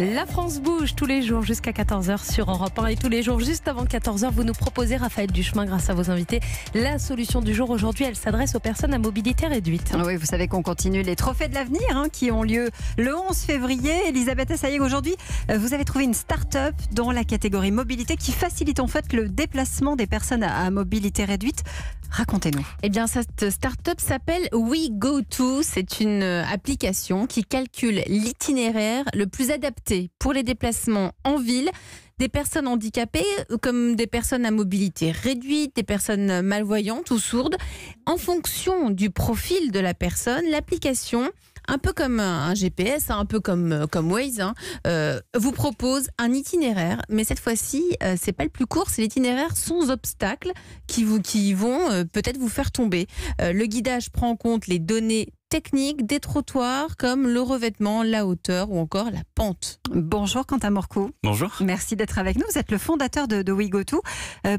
La France bouge tous les jours jusqu'à 14h sur Europe 1 et tous les jours juste avant 14h, vous nous proposez, Raphaël Duchemin, grâce à vos invités, la solution du jour. Aujourd'hui, elle s'adresse aux personnes à mobilité réduite. Oui, vous savez qu'on continue les trophées de l'avenir qui ont lieu le 11 février. Elisabeth Assayeg, aujourd'hui, vous avez trouvé une start-up dans la catégorie mobilité qui facilite en fait le déplacement des personnes à mobilité réduite. Racontez-nous. Eh bien, cette start-up s'appelle WeGoTo. C'est une application qui calcule l'itinéraire le plus adapté pour les déplacements en ville des personnes handicapées comme des personnes à mobilité réduite, des personnes malvoyantes ou sourdes. En fonction du profil de la personne, l'application, un peu comme un GPS, un peu comme Waze, vous propose un itinéraire, mais cette fois-ci, c'est pas le plus court, c'est l'itinéraire sans obstacles qui vont peut-être vous faire tomber. Le guidage prend en compte les données techniques des trottoirs comme le revêtement, la hauteur ou encore la pente. Bonjour Quentin Morcou. Bonjour. Merci d'être avec nous. Vous êtes le fondateur de WeGoTo.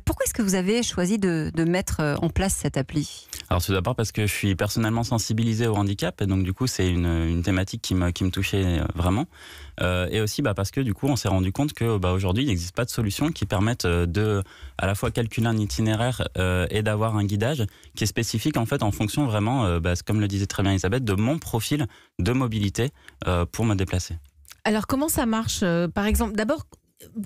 Pourquoi est-ce que vous avez choisi de mettre en place cette appli ? Alors tout d'abord parce que je suis personnellement sensibilisé au handicap, et donc du coup c'est une thématique qui me touchait vraiment. Et aussi parce que du coup on s'est rendu compte que aujourd'hui il n'existe pas de solution qui permette de à la fois calculer un itinéraire et d'avoir un guidage qui est spécifique en fait en fonction vraiment, comme le disait très bien Elisabeth, de mon profil de mobilité pour me déplacer. Alors comment ça marche par exemple, d'abord,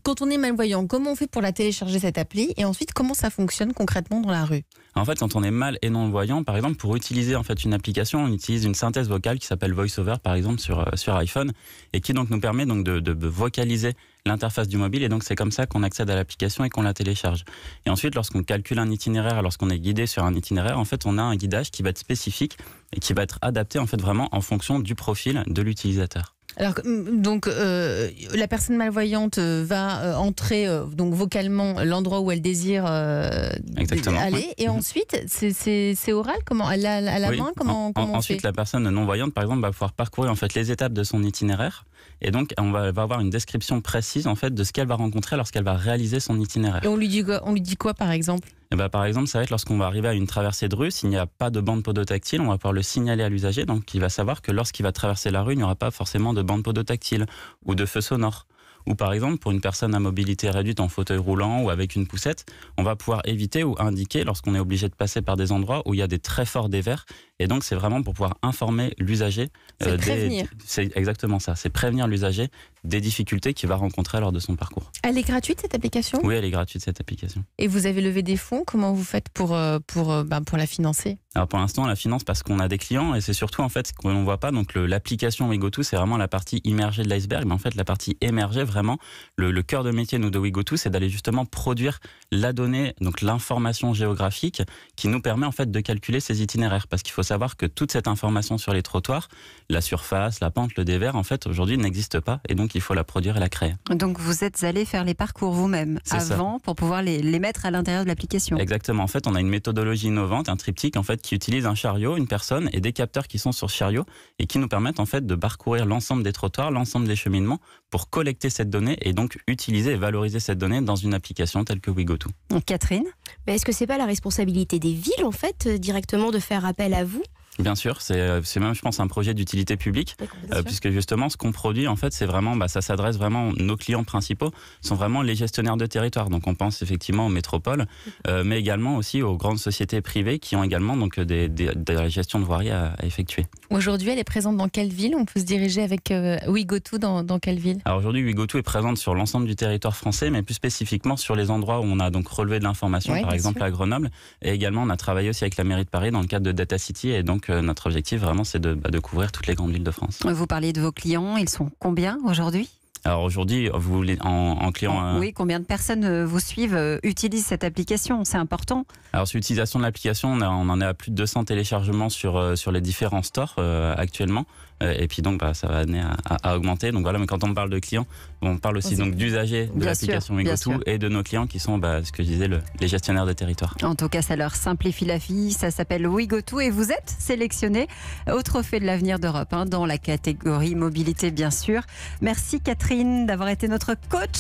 quand on est malvoyant, comment on fait pour la télécharger cette appli, et ensuite comment ça fonctionne concrètement dans la rue ? En fait, quand on est mal et non-voyant, par exemple, pour utiliser en fait une application, on utilise une synthèse vocale qui s'appelle VoiceOver, par exemple, sur iPhone, et qui donc nous permet donc de vocaliser l'interface du mobile, et donc c'est comme ça qu'on accède à l'application et qu'on la télécharge. Et ensuite, lorsqu'on calcule un itinéraire, lorsqu'on est guidé sur un itinéraire, en fait, on a un guidage qui va être spécifique et qui va être adapté en fait vraiment en fonction du profil de l'utilisateur. Alors, donc, la personne malvoyante va entrer donc vocalement l'endroit où elle désire aller, oui. Et ensuite, c'est oral, comment à la main, comment on ensuite, fait ? la personne non voyante, par exemple, va pouvoir parcourir en fait les étapes de son itinéraire, et donc on va avoir une description précise en fait de ce qu'elle va rencontrer lorsqu'elle va réaliser son itinéraire. Et on lui dit quoi, par exemple ? Et par exemple, ça va être lorsqu'on va arriver à une traversée de rue, s'il n'y a pas de bande podotactile, on va pouvoir le signaler à l'usager, donc il va savoir que lorsqu'il va traverser la rue, il n'y aura pas forcément de bande podotactile ou de feu sonore. Ou par exemple, pour une personne à mobilité réduite en fauteuil roulant ou avec une poussette, on va pouvoir éviter ou indiquer lorsqu'on est obligé de passer par des endroits où il y a des très forts dévers. Et donc, c'est vraiment pour pouvoir informer l'usager. C'est prévenir. C'est exactement ça. C'est prévenir l'usager des difficultés qu'il va rencontrer lors de son parcours. Elle est gratuite, cette application ? Oui, elle est gratuite, cette application. Et vous avez levé des fonds ? Comment vous faites pour la financer ? Alors pour l'instant, on la finance parce qu'on a des clients, et c'est surtout en fait ce qu'on ne voit pas. Donc l'application WeGoTo, c'est vraiment la partie immergée de l'iceberg. Mais en fait, la partie émergée, vraiment, le cœur de métier nous de WeGoTo, c'est d'aller justement produire la donnée, donc l'information géographique qui nous permet en fait de calculer ces itinéraires. Parce qu'il faut savoir que toute cette information sur les trottoirs, la surface, la pente, le dévers, en fait, aujourd'hui n'existe pas, et donc il faut la produire et la créer. Donc vous êtes allé faire les parcours vous-même avant pour pouvoir les mettre à l'intérieur de l'application. Exactement. En fait, on a une méthodologie innovante, un triptyque en fait qui utilise un chariot, une personne et des capteurs qui sont sur ce chariot et qui nous permettent en fait de parcourir l'ensemble des trottoirs, l'ensemble des cheminements pour collecter cette donnée et donc utiliser et valoriser cette donnée dans une application telle que WeGoTo. Catherine ? Mais est-ce que c'est pas la responsabilité des villes en fait directement de faire appel à vous ? Bien sûr, c'est même, je pense, un projet d'utilité publique, puisque justement, ce qu'on produit, en fait, c'est vraiment, ça s'adresse vraiment, nos clients principaux sont vraiment les gestionnaires de territoire. Donc, on pense effectivement aux métropoles, mais également aussi aux grandes sociétés privées qui ont également donc de la gestion de voirie à effectuer. Aujourd'hui, elle est présente dans quelle ville ? On peut se diriger avec WeGoTo dans quelle ville ? Alors aujourd'hui, WeGoTo est présente sur l'ensemble du territoire français, mais plus spécifiquement sur les endroits où on a donc relevé de l'information, par exemple à Grenoble. Et également, on a travaillé aussi avec la mairie de Paris dans le cadre de Data City, et donc notre objectif vraiment c'est de couvrir toutes les grandes villes de France. Vous parliez de vos clients, ils sont combien aujourd'hui ? Alors aujourd'hui, vous voulez en client... Oui, combien de personnes vous suivent, utilisent cette application ? C'est important. Alors sur l'utilisation de l'application, on en est à plus de 200 téléchargements sur les différents stores actuellement. Et puis donc ça va amener à augmenter. Donc voilà, mais quand on parle de clients, on parle aussi donc d'usagers de l'application WeGoTo et de nos clients qui sont ce que je disais, les gestionnaires de territoire. En tout cas, ça leur simplifie la vie. Ça s'appelle WeGoTo et vous êtes sélectionné au Trophée de l'avenir d'Europe dans la catégorie mobilité, bien sûr. Merci Catherine d'avoir été notre coach.